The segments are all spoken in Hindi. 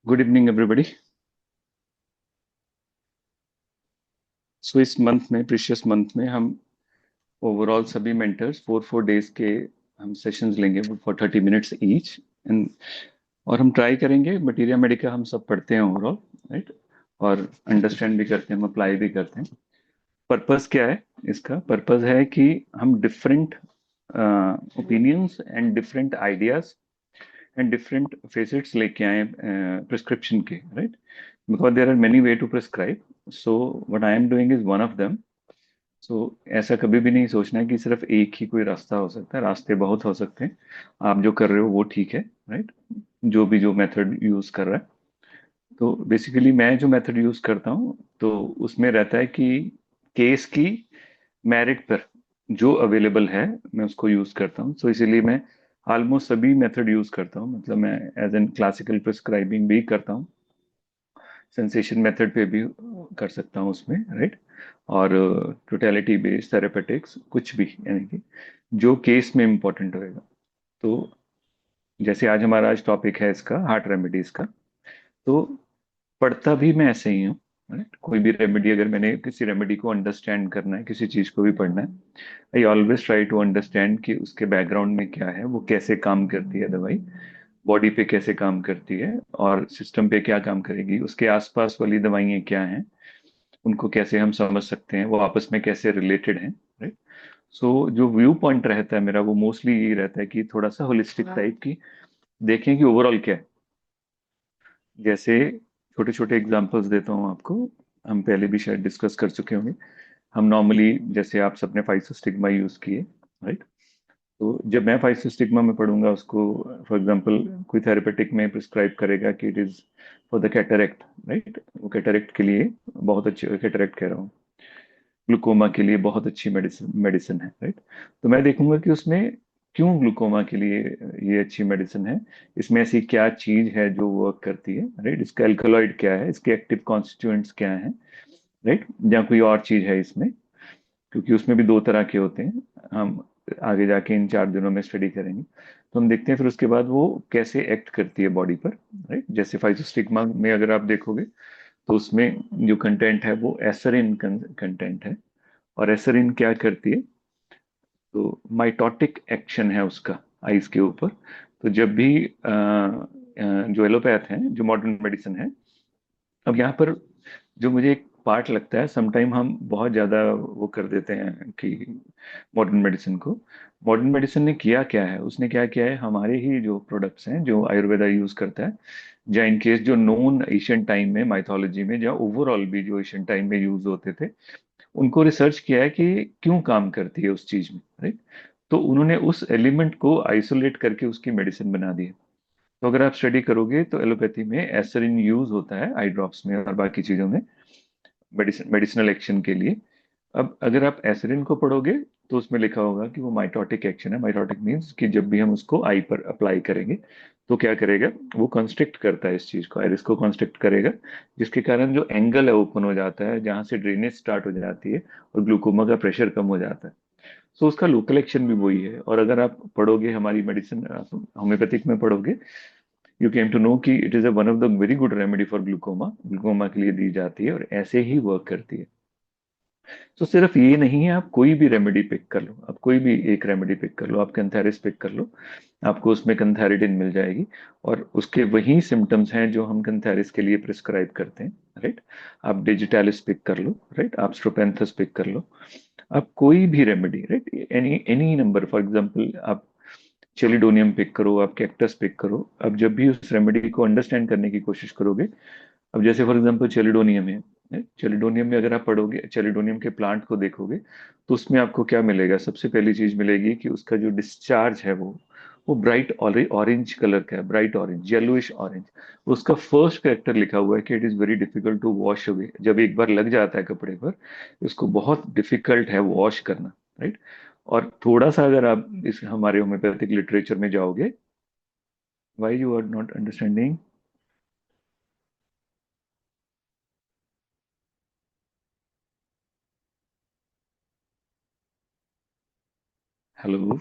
Good evening everybody. सो इस मंथ में, प्रीशियस मंथ में, हम ओवरऑल सभी मेंटर्स 4 4 डेज के हम सेशंस लेंगे फॉर 30 मिनट्स ईच। एंड और हम ट्राई करेंगे, मटीरिया मेडिका हम सब पढ़ते हैं ओवरऑल, राइट। और अंडरस्टैंड भी करते हैं, हम अप्लाई भी करते हैं। पर्पस क्या है? इसका पर्पस है कि हम different opinions and different ideas and different facets लेके आए प्रिस्क्रिप्शन के, right. Because there are many way to prescribe, so what I am doing is one of them. So ऐसा कभी भी नहीं सोचना है कि सिर्फ एक ही कोई रास्ता हो सकता है, रास्ते बहुत हो सकते हैं। आप जो कर रहे हो वो ठीक है, राइट। जो मेथड यूज कर रहा है, तो बेसिकली मैं जो मेथड यूज करता हूँ तो उसमें रहता है कि केस की मेरिट पर जो अवेलेबल है मैं उसको यूज करता हूँ। सो इसीलिए मैं ऑलमोस्ट सभी मेथड यूज करता हूँ। मतलब मैं एज एन क्लासिकल प्रिस्क्राइबिंग भी करता हूँ, सेंसेशन मेथड पे भी कर सकता हूँ उसमें, राइट। और टोटलिटी बेस्ड थेरेपेटिक्स कुछ भी, यानी कि जो केस में इम्पोर्टेंट होएगा। तो जैसे आज टॉपिक है इसका हार्ट रेमेडीज का, तो पढ़ता भी मैं ऐसे ही हूँ, राइट। कोई भी रेमेडी, अगर मैंने किसी रेमेडी को अंडरस्टैंड करना है, किसी चीज को भी पढ़ना है, I always try to understand कि उसके बैकग्राउंड में क्या है, वो कैसे काम करती है दवाई, बॉडी पे कैसे काम करती है और सिस्टम पे क्या काम करेगी, उसके आसपास वाली दवाइयाँ क्या हैं, उनको कैसे हम समझ सकते हैं, वो आपस में कैसे रिलेटेड हैं, राइट। सो जो व्यू पॉइंट रहता है मेरा, वो मोस्टली ये रहता है कि थोड़ा सा होलिस्टिक टाइप की देखें कि ओवरऑल क्या है। जैसे छोटे छोटे एग्जांपल्स देता हूँ आपको, हम पहले भी शायद डिस्कस कर चुके होंगे। हम नॉर्मली, जैसे आप सबने फाइसोस्टिग्मा यूज किए, राइट। तो जब मैं फाइसोस्टिग्मा में पढ़ूंगा उसको, फॉर एग्जांपल कोई थेरेपेटिक में प्रिस्क्राइब करेगा कि it is for the cataract, right. वो कैटरेक्ट के लिए बहुत अच्छी, कैटरेक्ट कह रहा हूँ, ग्लूकोमा के लिए बहुत अच्छी मेडिसिन मेडिसिन है, राइट। तो मैं देखूंगा कि उसमें क्यों ग्लूकोमा के लिए ये अच्छी मेडिसिन है, इसमें ऐसी क्या चीज है जो वर्क करती है, राइट। इसका एल्कलॉइड क्या है, इसके एक्टिव कॉन्स्टिट्यूएंट्स क्या है, राइट। या कोई और चीज है इसमें, क्योंकि उसमें भी दो तरह के होते हैं। हम आगे जाके इन 4 दिनों में स्टडी करेंगे, तो हम देखते हैं फिर उसके बाद वो कैसे एक्ट करती है बॉडी पर, राइट। जैसे फाइटोस्टिग्मा में अगर आप देखोगे तो उसमें जो कंटेंट है वो एसरिन कंटेंट है। और एसरिन क्या करती है? तो माइटोटिक एक्शन है उसका आइस के ऊपर। तो जब भी जो एलोपैथ हैं, जो मॉडर्न मेडिसिन है, अब यहाँ पर जो मुझे एक पार्ट लगता है, समटाइम हम बहुत ज्यादा वो कर देते हैं कि मॉडर्न मेडिसिन को, मॉडर्न मेडिसिन ने किया क्या है, उसने क्या किया है, हमारे ही जो प्रोडक्ट्स हैं जो आयुर्वेदा यूज करता है, या इन केस जो नोन एशियन टाइम में माइथोलॉजी में, या ओवरऑल भी जो एशियन टाइम में यूज होते थे, उनको रिसर्च किया है कि क्यों काम करती है उस चीज में, राइट। तो उन्होंने उस एलिमेंट को आइसोलेट करके उसकी मेडिसिन बना दी है। तो अगर आप स्टडी करोगे तो एलोपैथी में एस्पिरिन यूज होता है आई ड्रॉप्स में और बाकी चीजों में, मेडिसिनल एक्शन के लिए। अब अगर आप एस्पिरिन को पढ़ोगे तो उसमें लिखा होगा कि वो माइटोटिक एक्शन है। माइटोटिक मीन्स कि जब भी हम उसको आई पर अप्लाई करेंगे तो क्या करेगा, वो कंस्ट्रिक्ट करता है इस चीज को, आइरिस को कंस्ट्रिक्ट करेगा, जिसके कारण जो एंगल है ओपन हो जाता है, जहां से ड्रेनेज स्टार्ट हो जाती है और ग्लूकोमा का प्रेशर कम हो जाता है। सो उसका लोकल एक्शन भी वही है। और अगर आप पढ़ोगे हमारी मेडिसिन, होम्योपैथिक में पढ़ोगे, यू केम टू नो कि it is one of the very good remedy for glaucoma, glaucoma के लिए दी जाती है और ऐसे ही वर्क करती है। तो सिर्फ ये नहीं है, आप कोई भी रेमेडी पिक कर लो, आप कोई भी एक रेमेडी पिक कर लो, आप कैंथेरिस पिक कर लो, आपको उसमें कैंथेरिडिन मिल जाएगी। और उसके वही सिम्टम्स हैं जो हम कैंथेरिस के लिए प्रिस्क्राइब करते हैं, राइट। आप डिजिटालिस पिक कर लो, राइट, आप स्ट्रोपेंथस पिक कर लो, आप कोई भी remedy, right, any any number, for example आप चेलिडोनियम पिक करो, आप कैक्टस पिक करो। अब जब भी उस रेमेडी को अंडरस्टैंड करने की कोशिश करोगे, अब जैसे फॉर एग्जांपल चेलिडोनियम है, चेलिडोनियम में अगर आप पढ़ोगे, चेलिडोनियम के प्लांट को देखोगे, तो उसमें आपको क्या मिलेगा, सबसे पहली चीज मिलेगी कि उसका जो डिस्चार्ज है वो ब्राइट ऑरेंज कलर का है, ब्राइट ऑरेंज, येलोइश ऑरेंज। उसका फर्स्ट कैरेक्टर लिखा हुआ है कि it is very difficult to wash away. जब एक बार लग जाता है कपड़े पर, इसको बहुत डिफिकल्ट है वॉश करना, राइट। और थोड़ा सा अगर आप इस हमारे होम्योपैथिक लिटरेचर में जाओगे, why you are not understanding? Hello?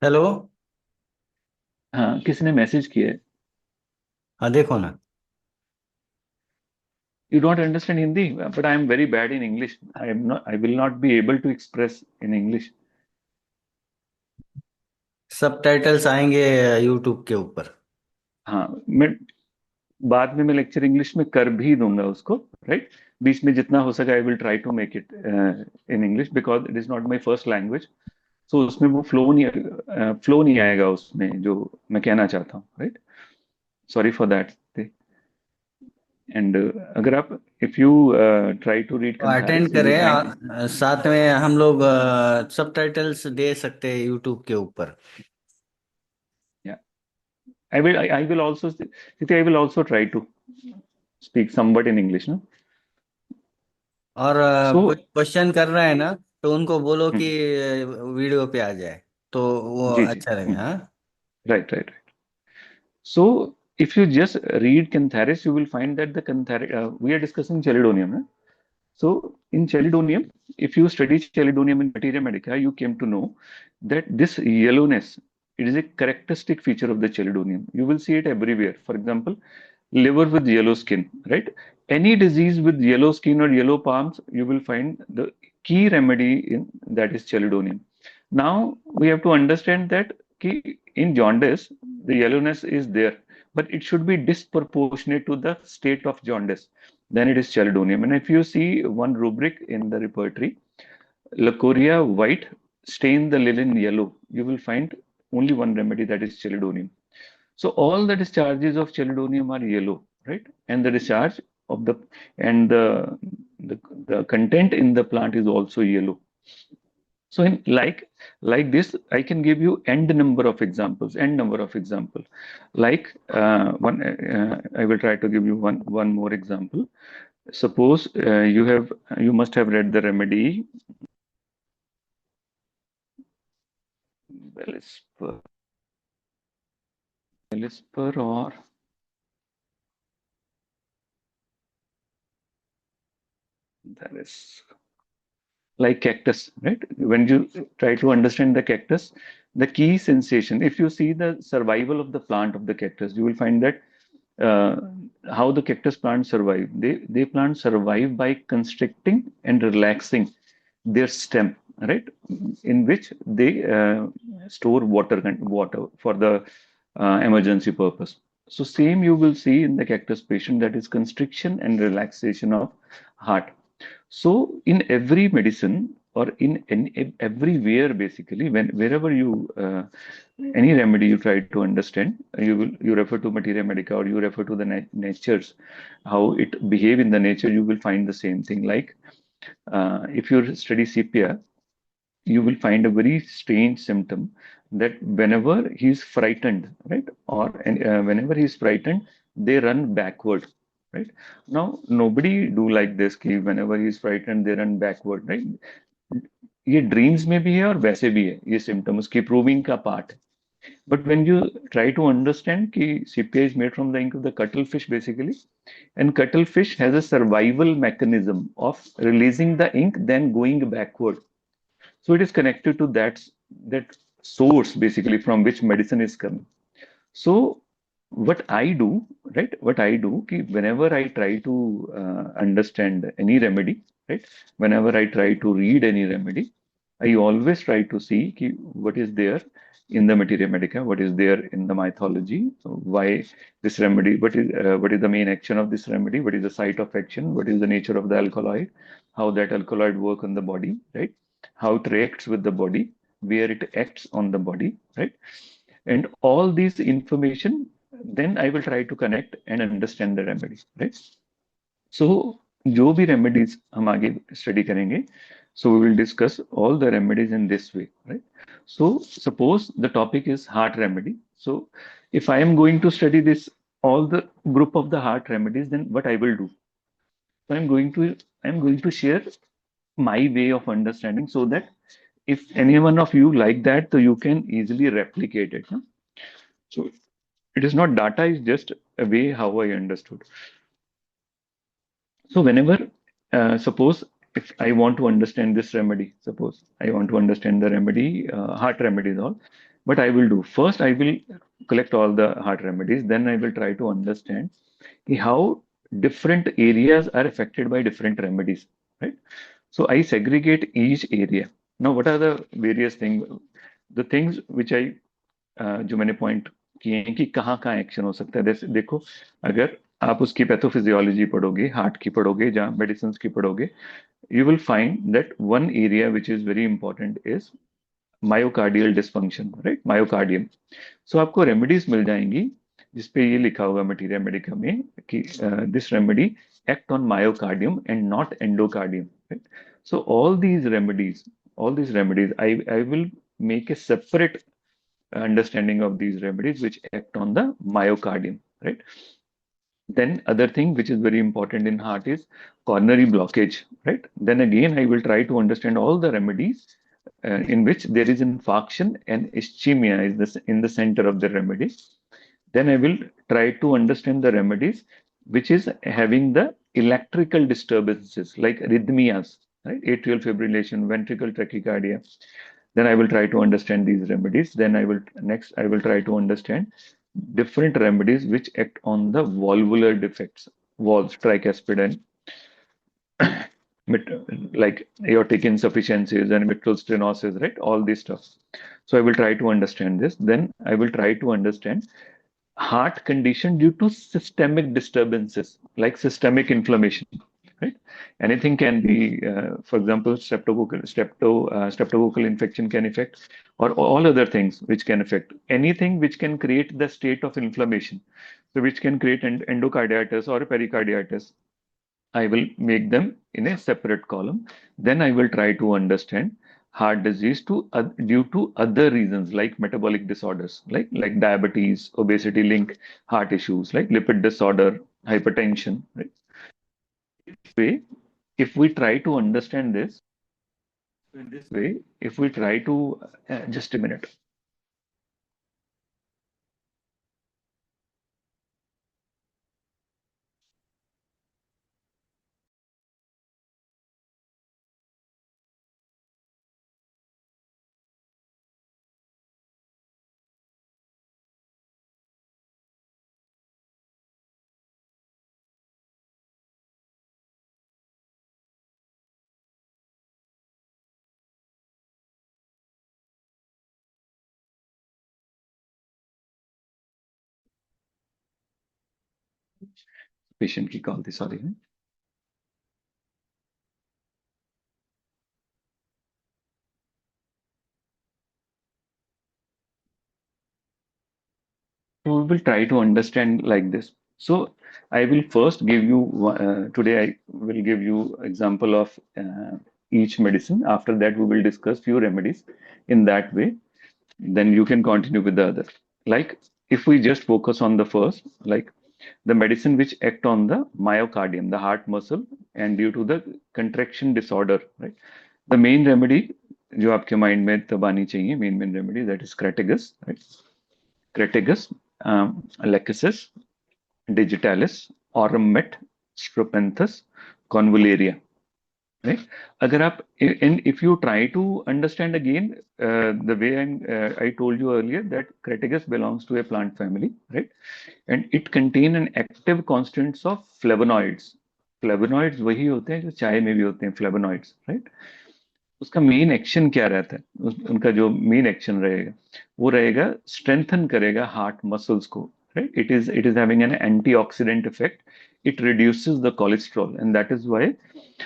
Hello. हाँ, किसी ने मैसेज किया है। हाँ, देखो ना। You don't understand Hindi, but I am very bad in English. I will not be able to express in English. Subtitles आएंगे यूट्यूब के ऊपर। हाँ, मैं बाद में मैं लेक्चर इंग्लिश में कर भी दूंगा उसको। राइट। बीच में जितना हो सके I will try to make it in English because it is not my first language. So उसमें वो फ्लो नहीं आएगा उसमें जो मैं कहना चाहता हूँ। Right. Sorry for that. And अगर आप if you try to read तो अटेंड कंथारिस यू विल करें फाइंड। साथ में हम लोग सबटाइटल्स दे सकते हैं यूट्यूब के ऊपर। I will also, Siti, I will also try to speak somewhat in English, no? और कोई So, क्वेश्चन कर रहा है ना, तो उनको बोलो कि हम्म, वीडियो पे आ जाए, तो वो जी जी, अच्छा लगेगा। हाँ। right, right, right. So, if you just read Cantharis, you will find that the Cantharis, we are discussing Chelidonium, no? So, in Chelidonium, if you study Chelidonium in Materia Medica, you came to know that this yellowness, it is a characteristic feature of the Chelidonium. You will see it everywhere. For example, liver with yellow skin, right? Any disease with yellow skin or yellow palms, you will find the key remedy in that is Chelidonium. Now we have to understand that in jaundice, the yellowness is there, but it should be disproportionate to the state of jaundice. Then it is Chelidonium. And if you see one rubric in the repertory, Leucorrhea white, stain the linen yellow, you will find only one remedy, that is Chelidonium. So all the discharges of Chelidonium are yellow, right? And the discharge of the and the, the content in the plant is also yellow. So in like this, I can give you n number of example. Like I will try to give you one more example. Suppose you must have read the remedy Belisper, Belisper or that is like cactus, right? When you try to understand the cactus, the key sensation, if you see the survival of the plant of the cactus, you will find that uh, how the cactus plants survive. They plant survive by constricting and relaxing their stem, right? In which they store water for the emergency purpose. So same you will see in the cactus patient, that is constriction and relaxation of heart. So in every medicine or in everywhere, basically, wherever you any remedy you try to understand, you refer to materia medica or you refer to the natures, how it behave in the nature, you will find the same thing. Like if you study sepia, you will find a very strange symptom that whenever he's frightened, right, or whenever he's frightened, they run backward, right? Now, nobody do like this, कि whenever he's frightened, they run backward, right? ये ड्रीम्स में भी है और वैसे भी है ये सिम्टम, उसकी प्रूविंग का पार्ट है. But when you try to understand कि CPI is made from the ink of the cuttlefish basically, and cuttlefish has a survival mechanism of releasing the ink then going backward. So it is connected to that source basically from which medicine is coming. So what I do, right? What I do, ki whenever I try to understand any remedy, right? Whenever I try to read any remedy, I always try to see ki what is there in the materia medica, what is there in the mythology, why this remedy, what is the main action of this remedy, what is the site of action, what is the nature of the alkaloid, how that alkaloid work on the body, right? How it reacts with the body, where it acts on the body, right? And all these information, then I will try to connect and understand the remedy, right? So जो भी remedies हम आगे study करेंगे, so we will discuss all the remedies in this way, right? So suppose the topic is heart remedy. So if I am going to study this all the group of the heart remedies, then what I will do, so I'm going to share my way of understanding, so that if any one of you like that, so you can easily replicate it, no? So it is not data, is just a way how I understood. So whenever suppose if I want to understand this remedy, suppose I want to understand the remedy, heart remedies all, What I will do first, I will collect all the heart remedies. Then I will try to understand how different areas are affected by different remedies, right? So I segregate each area. Now, what are the various things? The things which I जो मैंने पॉइंट किए हैं कि कहाँ कहाँ एक्शन हो सकता है। जैसे देखो, अगर आप उसकी पैथोफिजियोलॉजी पढ़ोगे, हार्ट की पढ़ोगे, जहाँ मेडिसिन की पढ़ोगे, you will find that one area which is very important is myocardial dysfunction, right, myocardium. So आपको रेमेडीज मिल जाएंगी जिसपे ये लिखा होगा मटीरिया मेडिका में कि this remedy act on myocardium and not endocardium, right. So all these remedies I will make a separate understanding of these remedies which act on the myocardium, right? Then other thing which is very important in heart is coronary blockage, right? Then again, I will try to understand all the remedies in which there is infarction and ischemia is this in the center of the remedy. Then I will try to understand the remedies which is having the electrical disturbances like arrhythmias, right? Atrial fibrillation, ventricle tachycardia. Then I will try to understand these remedies. Then I will try to understand different remedies which act on the valvular defects, valves, tricuspid, and like aortic insufficiencies and mitral stenosis, right? All this stuff. So I will try to understand this. Then I will try to understand heart condition due to systemic disturbances like systemic inflammation, right? Anything can be, for example, streptococcal infection can affect, or all other things which can affect anything which can create the state of inflammation, so which can create endocarditis or pericarditis. I will make them in a separate column. Then I will try to understand heart disease due to other reasons like metabolic disorders, like diabetes, obesity link heart issues, like lipid disorder, hypertension. Right? This way, if we try to understand this, in this way, if we try to just a minute. Patient की call थी, sorry. So we will try to understand like this. So I will first give you today. I will give you example of each medicine. After that, we will discuss few remedies in that way. Then you can continue with the other. Like if we just focus on the first, like the medicine which act on the myocardium, the heart muscle, and due to the contraction disorder, right? The main remedy जो आपके माइंड में तब आनी चाहिए, main remedy, that is Crataegus, right? Crataegus, Lachesis, digitalis, aurum met, strophanthus, convallaria. Right? अगर आप and if you try to understand again the way I told you earlier that Crataegus belongs to a plant family, right? And it contain an active constants of flavonoids. Flavonoids वही होते हैं जो चाय में भी होते हैं, flavonoids, right? उसका मेन एक्शन क्या रहता है? उनका जो मेन एक्शन रहेगा वो रहेगा स्ट्रेंथन करेगा हार्ट मसल्स को, right? It is having an antioxidant effect, it reduces the cholesterol and that is why.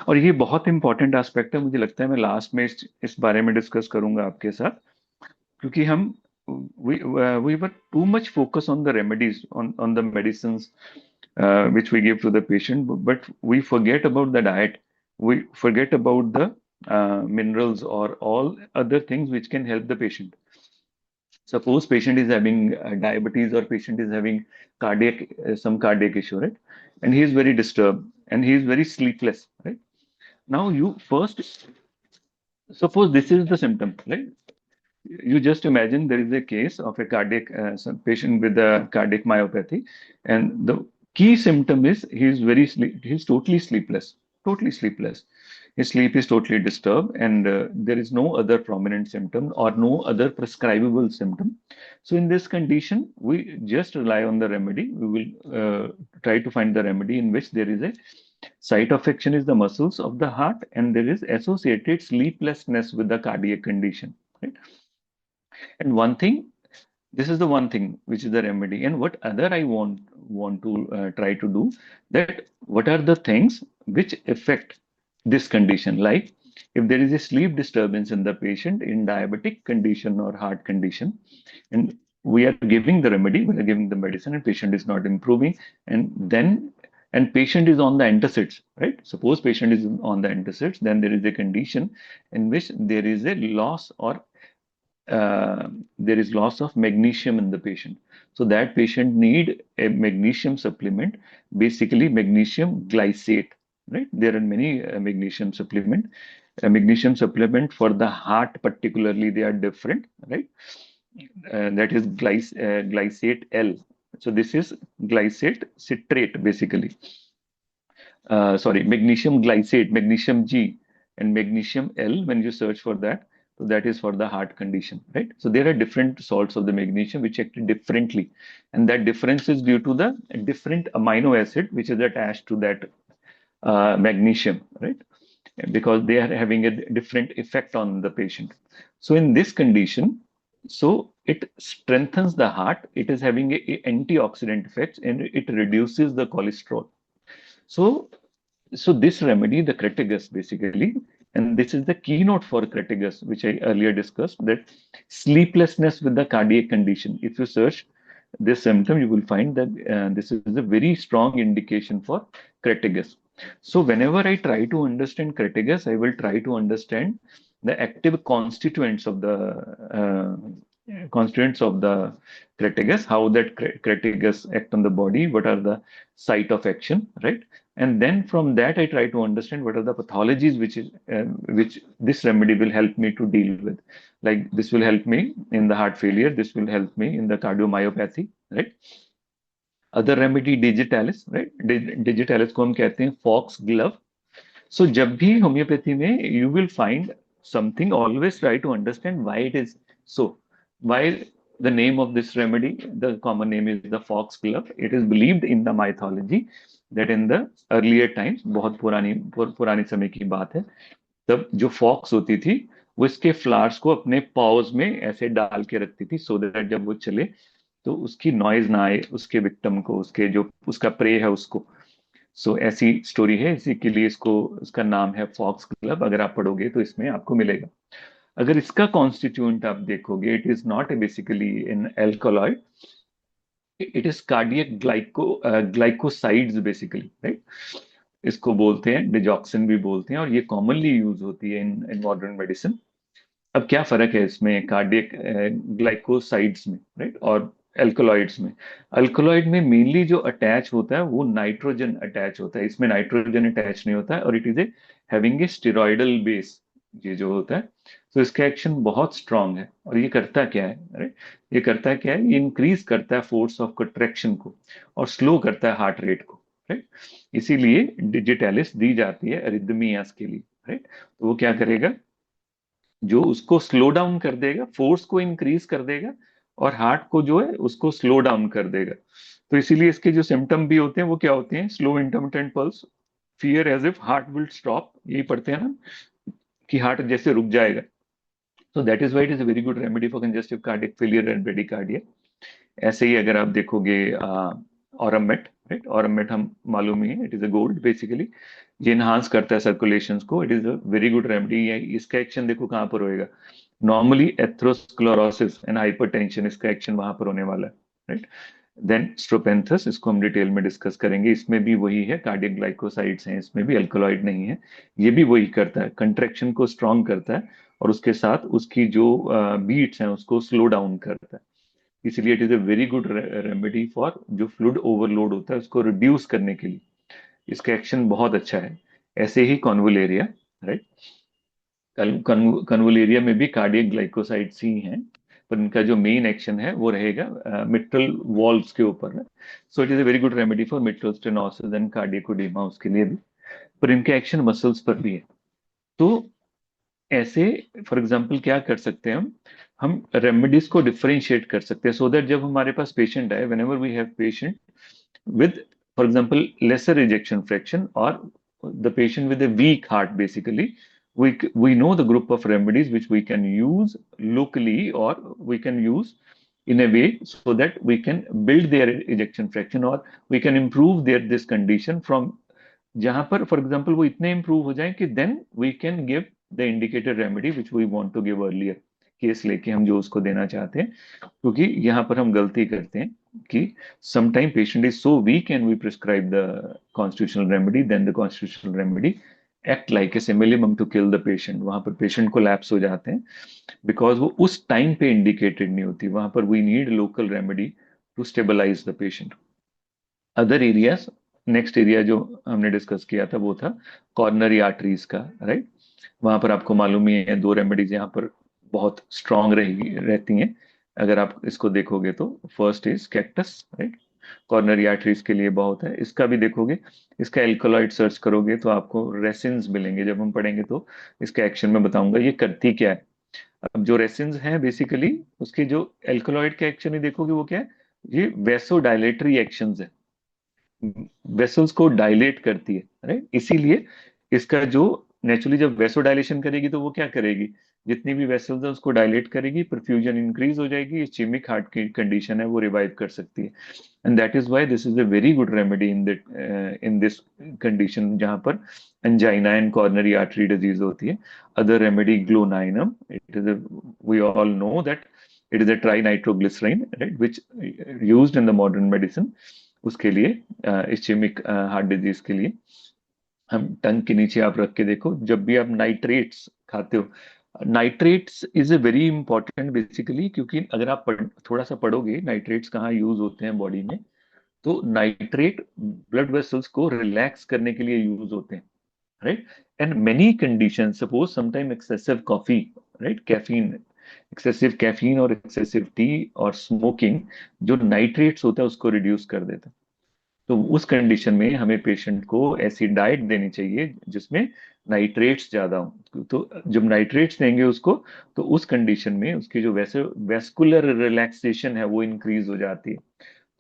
और ये बहुत इंपॉर्टेंट एस्पेक्ट है, मुझे लगता है मैं लास्ट में इस बारे में डिस्कस करूंगा आपके साथ, क्योंकि हम we were too much focused on the remedies, on the medicines which we give to the patient, but we forget about the diet, we forget about the minerals or all other things which can help the patient. Suppose patient is having diabetes or patient is having cardiac some cardiac issue, right? And he is very disturbed and he is very sleepless, right? Now you first suppose this is the symptom, right? You just imagine there is a case of a cardiac some patient with a cardiac myopathy, and the key symptom is he is he's totally sleepless, totally sleepless. his sleep is totally disturbed, and there is no other prominent symptom or no other prescribable symptom. So in this condition, we just rely on the remedy. We will try to find the remedy in which there is a site of action is the muscles of the heart, and there is associated sleeplessness with the cardiac condition. Right? And one thing, this is the one thing which is the remedy. And what other I want to try to do, that what are the things which affect this condition? Like if there is a sleep disturbance in the patient in diabetic condition or heart condition, and we are giving the remedy, we are giving the medicine, and patient is not improving, and patient is on the antacids, right? Suppose patient is on the antacids, then there is a condition in which there is a loss or there is loss of magnesium in the patient. So that patient need a magnesium supplement, basically magnesium glycate, right? There are many magnesium supplement. Magnesium supplement for the heart particularly, they are different, right? That is glycate L. So this is glycate citrate basically. Sorry, magnesium glycate, magnesium G, and magnesium L. When you search for that, so that is for the heart condition, right? So there are different salts of the magnesium which act differently, and that difference is due to the different amino acid which is attached to that magnesium, right? Because they are having a different effect on the patient. So in this condition, so it strengthens the heart. It is having a antioxidant effects, and it reduces the cholesterol. So so this remedy, the Crataegus basically, and this is the keynote for Crataegus, which I earlier discussed, that sleeplessness with the cardiac condition. If you search this symptom, you will find that this is a very strong indication for Crataegus. So whenever I try to understand Crataegus, I will try to understand the active constituents of the Crataegus, how that Crataegus act on the body, what are the site of action, right? And then from that, I try to understand what are the pathologies which this remedy will help me to deal with. Like this will help me in the heart failure. This will help me in the cardiomyopathy, right? Other remedy digitalis, right? Digitalis को हम कहते हैं fox glove. So जब भी homeopathy में you will find something, always try to understand why it is so. Why the name of this remedy, the common name is the fox glove. It is believed in the mythology that in the earlier times, बहुत पुरानी समय की बात है, तब जो फॉक्स होती थी वो इसके फ्लावर्स को अपने पाउज में ऐसे डाल के रखती थी, सो दैट जब वो चले तो उसकी नॉइज ना आए उसके विक्टिम को, उसके जो उसका प्रे है उसको. सो ऐसी स्टोरी है, इसी के लिए इसको, इसका नाम है फॉक्स क्लब. अगर आप पढ़ोगे तो इसमें आपको मिलेगा. अगर इसका कॉन्स्टिट्यूएंट आप देखोगे, it is not basically in alkaloid, it is cardiac glycosides basically, right? इसको बोलते हैं डिजॉक्सिन भी बोलते हैं, और ये कॉमनली यूज होती है इन मॉडर्न मेडिसिन. अब क्या फर्क है इसमें कार्डियक ग्लाइकोसाइड्स में, राइट, और एल्कोलॉइड्स में? अल्कोलॉइड में मेनली जो अटैच होता है वो नाइट्रोजन अटैच होता है, इसमें नाइट्रोजन अटैच नहीं होता है, और it is a having a steroidal base, ये जो होता है. तो इसका एक्शन बहुत स्ट्रांग है. और ये करता क्या है, राइट? ये करता है क्या है, ये इंक्रीज करता है फोर्स ऑफ कंट्रैक्शन को और स्लो करता है हार्ट रेट को, राइट? इसीलिए डिजिटालिस दी जाती है अरिथमियास के लिए, राइट? तो वो क्या करेगा, जो उसको स्लो डाउन कर देगा, फोर्स को इंक्रीज कर देगा, और हार्ट को जो है उसको स्लो डाउन कर देगा. तो इसीलिए इसके जो सिम्टम भी होते हैं वो क्या होते हैं, slow intermittent pulse, fear as if heart will stop, यही पढ़ते हैं ना कि हार्ट जैसे रुक जाएगा. So that is why it is a very good remedy for congestive cardiac failure and bradycardia. ऐसे ही अगर आप देखोगे ऑरमेट, राइट? ऑरमेट हम मालूम ही है, it is a gold basically. ये इनहांस करता है सर्कुलेशन को. It is a very good remedy. इसका एक्शन देखो कहाँ पर होएगा, नॉर्मली एथ्रोस्क्लेरोसिस एंड हाइपरटेंशन, इसका एक्शन वहां पर होने वाला है, राइट? देन स्ट्रोपेंथस, इसको हम डिटेल में डिस्कस करेंगे. इसमें भी वही है, कार्डियक ग्लाइकोसाइड्स हैं, इसमें भी अल्कोलॉइड नहीं है. ये भी वही करता है, कंट्रैक्शन को स्ट्रांग करता है, और उसके साथ उसकी जो बीट्स हैं उसको स्लो डाउन करता है. इसलिए it is a very good remedy for जो फ्लूइड ओवरलोड होता है उसको रिड्यूस करने के लिए. इसका एक्शन बहुत अच्छा है. ऐसे ही कॉन्वुलेरिया, राइट? कन्वुलेरिया में भी कार्डियक ग्लाइकोसाइड्स ही हैं, पर इनका जो मेन एक्शन है वो रहेगा मिट्रल वॉल्व्स के ऊपर. So it is a very good remedy for mitral stenosis and cardiac oedema, उसके लिए भी. पर इनके एक्शन मसल्स पर भी है. तो ऐसे फॉर एग्जांपल क्या कर सकते हैं हम रेमेडीज को डिफरेंशिएट कर सकते हैं, सो दैट जब हमारे पास पेशेंट आए, whenever we have patient with, for example, lesser ejection fraction or the patient with a weak heart, basically, we know the group of remedies which we can use locally, or we can use in a way so that we can build their ejection fraction, or we can improve their this condition from जहां पर फॉर एग्जांपल वो इतने इंप्रूव हो जाएं कि then we can give the indicated remedy which we want to give earlier, case लेके हम जो उसको देना चाहते हैं। क्योंकि यहाँ पर हम गलती करते हैं कि sometime patient is so weak and we prescribe the constitutional remedy, then the constitutional remedy act like a simillimum to kill the patient, वहां पर पेशेंट को लैप्स हो जाते हैं बिकॉज वो उस टाइम पे इंडिकेटेड नहीं होती, वहां पर we need local remedy to stabilize the patient. Other areas, next area जो हमने डिस्कस किया था वो था कॉर्नरी आर्टरीज का, राइट। वहां पर आपको मालूम ही है दो रेमेडीज यहाँ पर बहुत स्ट्रांग रहेगी रहती हैं। अगर आप इसको देखोगे तो first is cactus, right, coronary arteries के लिए बहुत है। इसका भी देखोगे, इसका एल्कोलॉइड सर्च करोगे तो आपको रेसिन्स मिलेंगे, जब हम पढ़ेंगे तो इसका एक्शन में बताऊंगा ये करती क्या है। अब जो रेसिन्स हैं बेसिकली उसके जो एल्कोलॉइड का एक्शन ही देखोगे वो क्या है, ये वेसो डायलेटरी एक्शन है, वेसल्स को डायलेट करती है, राइट। इसीलिए इसका जो नेचुरली जब वेसो डायलेशन करेगी तो वो क्या करेगी, जितनी भी वेसल्स है उसको डायलेट करेगी, परफ्यूजन इंक्रीज हो जाएगी, इस्चेमिक हार्ट की कंडीशन है वो रिवाइव कर सकती है। And that is why this is a very good remedy in this condition जहां पर angina and coronary artery disease होती है। Other remedy glonoinum, it is we all know that it is a trinitroglycerin, right, which used in the modern medicine उसके लिए, इस्चेमिक हार्ट डिजीज के लिए। हम टंग के नीचे आप रख के देखो, जब भी आप नाइट्रेट्स खाते हो, nitrates is a very important basically, क्योंकि अगर आप थोड़ा सा पढ़ोगे नाइट्रेट्स कहाँ यूज होते हैं बॉडी में, तो नाइट्रेट ब्लड वेसल्स को रिलैक्स करने के लिए यूज होते हैं, right. And many condition, suppose sometime excessive coffee, right, caffeine, excessive caffeine और एक्सेसिव टी और स्मोकिंग जो नाइट्रेट्स होता है उसको रिड्यूस कर देता है। तो उस कंडीशन में हमें पेशेंट को ऐसी डाइट देनी चाहिए जिसमें नाइट्रेट्स ज्यादा हो। तो जब नाइट्रेट्स देंगे उसको, तो उस कंडीशन में उसकी जो वैसे वेस्कुलर रिलैक्सेशन है वो इंक्रीज हो जाती है।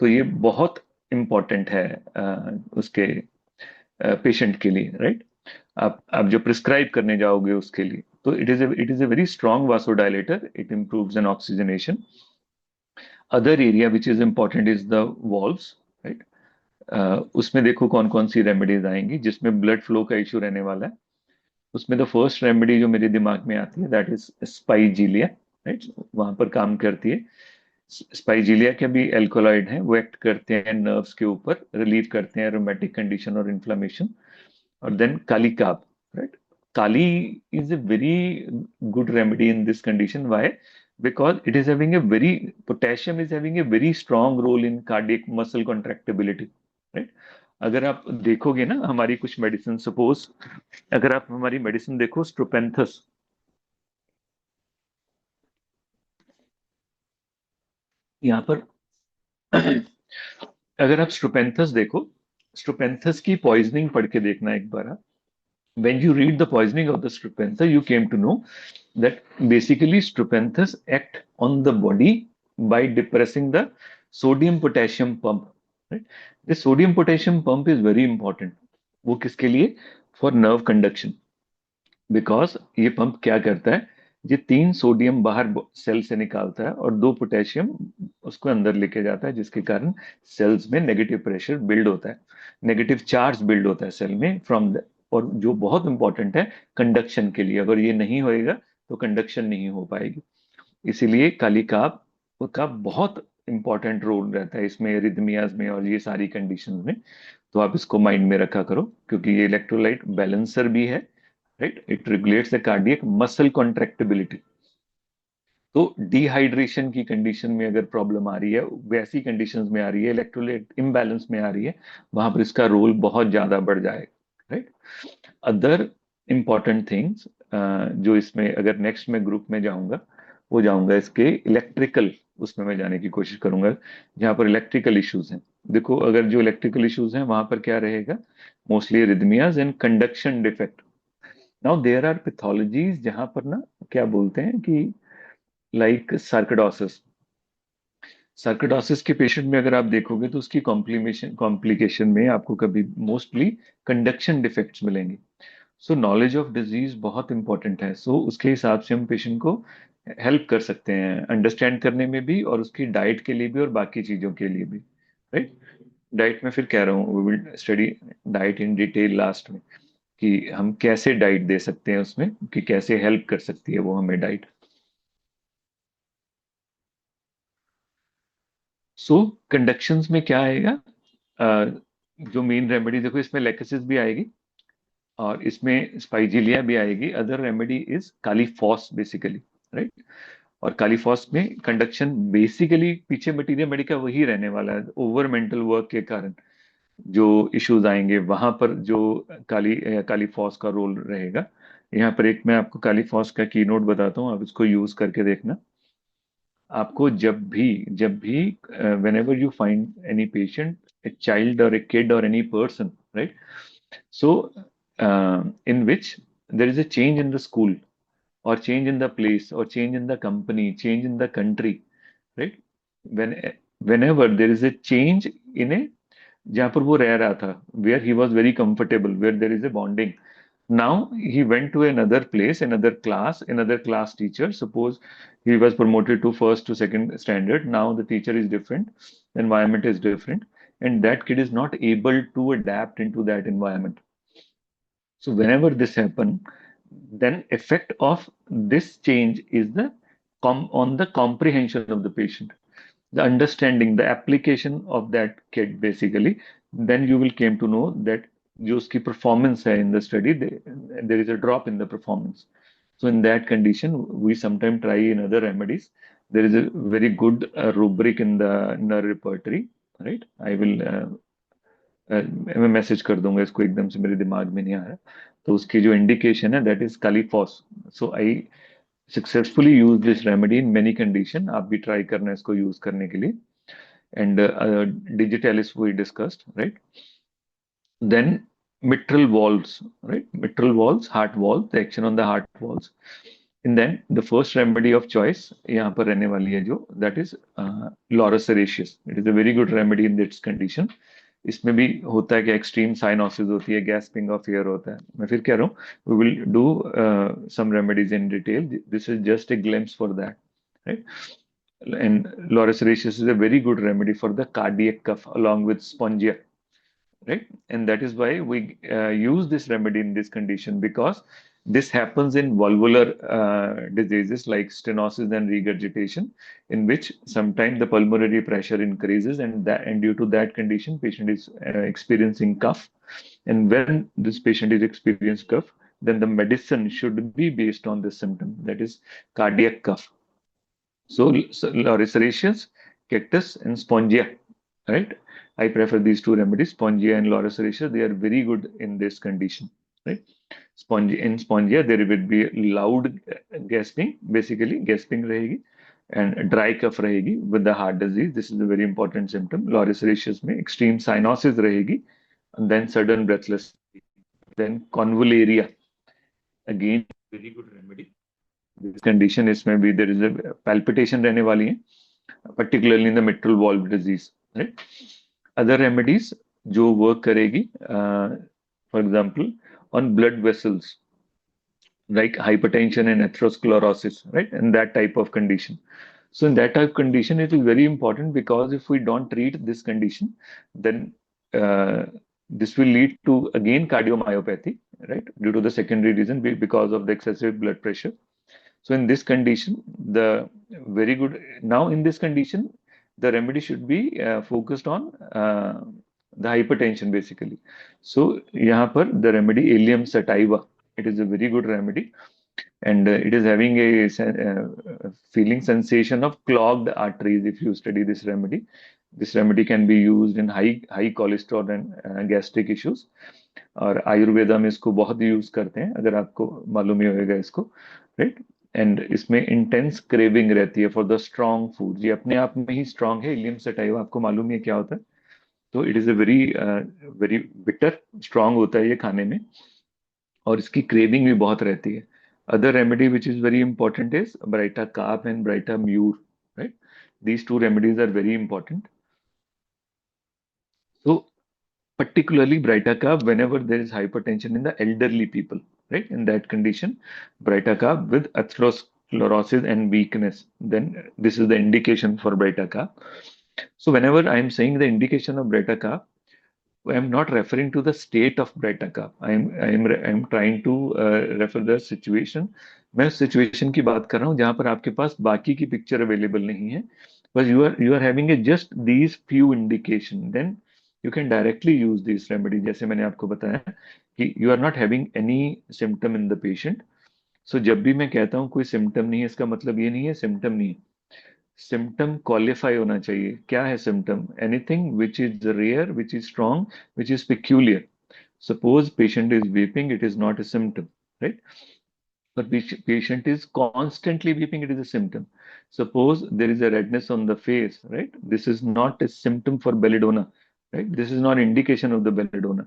तो ये बहुत इंपॉर्टेंट है उसके पेशेंट के लिए, राइट। आप जो प्रिस्क्राइब करने जाओगे उसके लिए, तो it is a very strong vasodilator, it improves an oxygenation. Other area which is important is the valves, right. उसमें देखो कौन कौन सी रेमेडीज आएंगी जिसमें ब्लड फ्लो का इशू रहने वाला है। उसमें द फर्स्ट रेमेडी जो मेरे दिमाग में आती है दैट इज स्पाइजीलिया, राइट, वहां पर काम करती है। स्पाइजीलिया के भी एल्कोलॉइड हैं, वो एक्ट करते हैं नर्व्स के ऊपर, रिलीव करते हैं रोमेटिक कंडीशन और इन्फ्लामेशन। और then kali carb, right, kali is a very good remedy in this condition. Why? Because it is having a very, potassium is having a very strong role in cardiac muscle contractibility, right? अगर आप देखोगे ना हमारी कुछ मेडिसिन, सपोज अगर आप हमारी मेडिसिन देखो स्ट्रोपेंथस, यहाँ पर अगर आप स्ट्रोपेंथस देखो, स्ट्रोपेंथस की पॉइजनिंग पढ़ के देखना एक बार। when you read the poisoning of the Strepentha, you came to know that basically Strepenthes act on the body by depressing the sodium potassium pump. Right? The sodium potassium pump is very important. वो किसके लिए? For nerve conduction. Because ये पंप क्या करता है, ये 3 सोडियम बाहर सेल से निकालता है और 2 पोटेशियम उसको अंदर लेके जाता है, जिसके कारण सेल्स में नेगेटिव प्रेशर बिल्ड होता है, नेगेटिव चार्ज बिल्ड होता है सेल में फ्रॉम द, और जो बहुत इंपॉर्टेंट है कंडक्शन के लिए, अगर ये नहीं होएगा तो कंडक्शन नहीं हो पाएगी। इसीलिए कालिकाप का बहुत इंपॉर्टेंट रोल रहता है इसमें, रिदमियाज में और ये सारी कंडीशंस में। तो आप इसको माइंड में रखा करो, क्योंकि ये इलेक्ट्रोलाइट बैलेंसर भी है, right, it regulates the cardiac muscle contractibility. तो डिहाइड्रेशन की कंडीशन में अगर प्रॉब्लम आ रही है, वैसी कंडीशंस में आ रही है, इलेक्ट्रोलाइट इम्बैलेंस में आ रही है, वहां पर इसका रोल बहुत ज्यादा बढ़ जाएगा, राइट। अदर इंपॉर्टेंट थिंग्स जो इसमें, अगर नेक्स्ट में ग्रुप में जाऊंगा, वो जाऊंगा इसके इलेक्ट्रिकल, उसमें मैं जाने की कोशिश करूंगा जहां पर इलेक्ट्रिकल इश्यूज हैं। देखो अगर जो इलेक्ट्रिकल इश्यूज हैं वहां पर क्या रहेगा, mostly arrhythmias and conduction defect. Now there are pathologies जहां पर ना क्या बोलते हैं कि लाइक सार्कोइडोसिस। सार्कोइडोसिस के पेशेंट में अगर आप देखोगे तो उसकी कॉम्प्लिकेशन में आपको कभी मोस्टली कंडक्शन डिफेक्ट्स मिलेंगे। सो नॉलेज ऑफ डिजीज बहुत इंपॉर्टेंट है। सो उसके हिसाब से हम पेशेंट को हेल्प कर सकते हैं अंडरस्टैंड करने में भी, और उसकी डाइट के लिए भी, और बाकी चीजों के लिए भी। राइट। डाइट में फिर कह रहा हूँ we will study diet in detail last में, कि हम कैसे डाइट दे सकते हैं उसमें, कि कैसे हेल्प कर सकती है वो हमें डाइट। सो कंडक्शंस में क्या आएगा? अ, जो मेन रेमेडी देखो, इसमें लेकेसिस भी आएगी और इसमें स्पाइजिलिया भी आएगी। Other remedy is Kali phos basically. Right. और कालीफॉस में कंडक्शन बेसिकली पीछे मटीरियल मेडिका वही रहने वाला है। ओवर मेंटल वर्क के कारण जो इश्यूज आएंगे वहां पर जो कालीफॉस का रोल रहेगा। यहाँ पर एक मैं आपको कालीफॉस का कीनोट बताता हूँ, आप इसको यूज करके देखना। आपको जब भी when ever you find any patient, a child और ए किड और any person, right? So, in which there is a change in the school, or change in the place, or change in the company, change in the country, right? When whenever there is a change in a, जहाँ पर वो रह रहा था, where he was very comfortable, where there is a bonding. Now he went to another place, another class teacher. Suppose he was promoted to first to second standard. Now the teacher is different, the environment is different, and that kid is not able to adapt into that environment. So whenever this happen, then effect of this change is the on the comprehension of the patient, the understanding, the application of that kid basically. Then you will came to know that जो उसकी performance है in the study, there is a drop in the performance. So in that condition, we sometimes try in other remedies. There is a very good rubric in the repertory, right? I will मैं मैसेज कर दूंगा इसको, एकदम से मेरे दिमाग में नहीं आ रहा। तो उसकी जो इंडिकेशन है that is kali phos. So I successfully use this remedy in many condition. आप भी ट्राई करना इसको यूज करने के लिए। And digitalis we discussed, right? Then mitral valves, right? Mitral valves, heart valve, the action on the heart valves. And then the first remedy of choice यहाँ पर रहने वाली है जो, that is Loris Serratius. It is a very good remedy in this condition. इसमें भी होता है कि एक्सट्रीम साइनोसिस होती है, गैस्पिंग ऑफ एयर होता है। मैं फिर कह रहा हूँ we will do some remedies in detail, this is just a glimpse for that, right? And Loris Serratius is a very good remedy for the cardiac cuff along with spongia, right? And that is why we use this remedy in this condition, because this happens in valvular diseases like stenosis and regurgitation, in which sometimes the pulmonary pressure increases, and due to that condition patient is experiencing cough. And when this patient is experiencing cough, then the medicine should be based on this symptom, that is cardiac cough. So Loris Serratius, cactus, and spongia, right? I prefer these two remedies, Spongia and Loris Serratius. They are very good in this condition, right? In Spongia, there will be loud gasping, basically gasping रहेगी, and dry cough रहेगी with the heart disease. This is a very important symptom. Loris Serratius में extreme cyanosis रहेगी, and then sudden breathlessness. Then convulsaria, again very good remedy. This condition, इसमें भी there is a palpitation रहने वाली है, particularly in the mitral valve disease, right? Other remedies जो work करेगी, for example, on blood vessels, like hypertension and atherosclerosis, right? And that type of condition. So in that type of condition, it is very important, because if we don't treat this condition, then this will lead to again cardiomyopathy, right? Due to the secondary reason, because of the excessive blood pressure. So in this condition, the very good, now in this condition, the remedy should be focused on the hypertension basically. So यहाँ पर the remedy Allium sativa, it is a very good remedy, and it is having a feeling sensation of clogged arteries. If you study this remedy can be used in high cholesterol and gastric issues. और आयुर्वेदा में इसको बहुत यूज करते हैं, अगर आपको मालूम ही होगा इसको, राइट? एंड इसमें इंटेंस क्रेविंग रहती है फॉर द स्ट्रॉन्ग फूड। ये अपने आप में ही स्ट्रॉन्ग है, इलियम सटाइवा, आपको मालूम है क्या होता है? तो it is a very very bitter, strong होता है ये खाने में, और इसकी क्रेविंग भी बहुत रहती है. Other remedy which is very important is baryta carb and baryta mur, right. These two remedies are very important. So particularly Britacarb whenever there is hypertension in the elderly people, right? In that condition, Britacarb with atherosclerosis and weakness, then this is the indication for Britacarb. So whenever I am saying the indication of Britacarb, I am not referring to the state of Britacarb. I am trying to refer the situation. मैं उस सिचुएशन की बात कर रहा हूँ जहां पर आपके पास बाकी की पिक्चर अवेलेबल नहीं है, बस you are having a just these few indication, then you can directly use this remedy. जैसे मैंने आपको बताया कि you are not having any symptom in the patient. So जब भी मैं कहता हूँ कोई सिम्टम नहीं है, इसका मतलब ये नहीं है सिम्टम नहीं है. सिम्टम क्वालिफाई होना चाहिए. क्या है symptom? Anything which is rare, which is strong, which is peculiar. Suppose patient is weeping, it is not a symptom, right? But patient is constantly weeping, it is a symptom. Suppose there is a redness on the face, right? This is not a symptom for belladonna, right? This is not indication of the belladonna,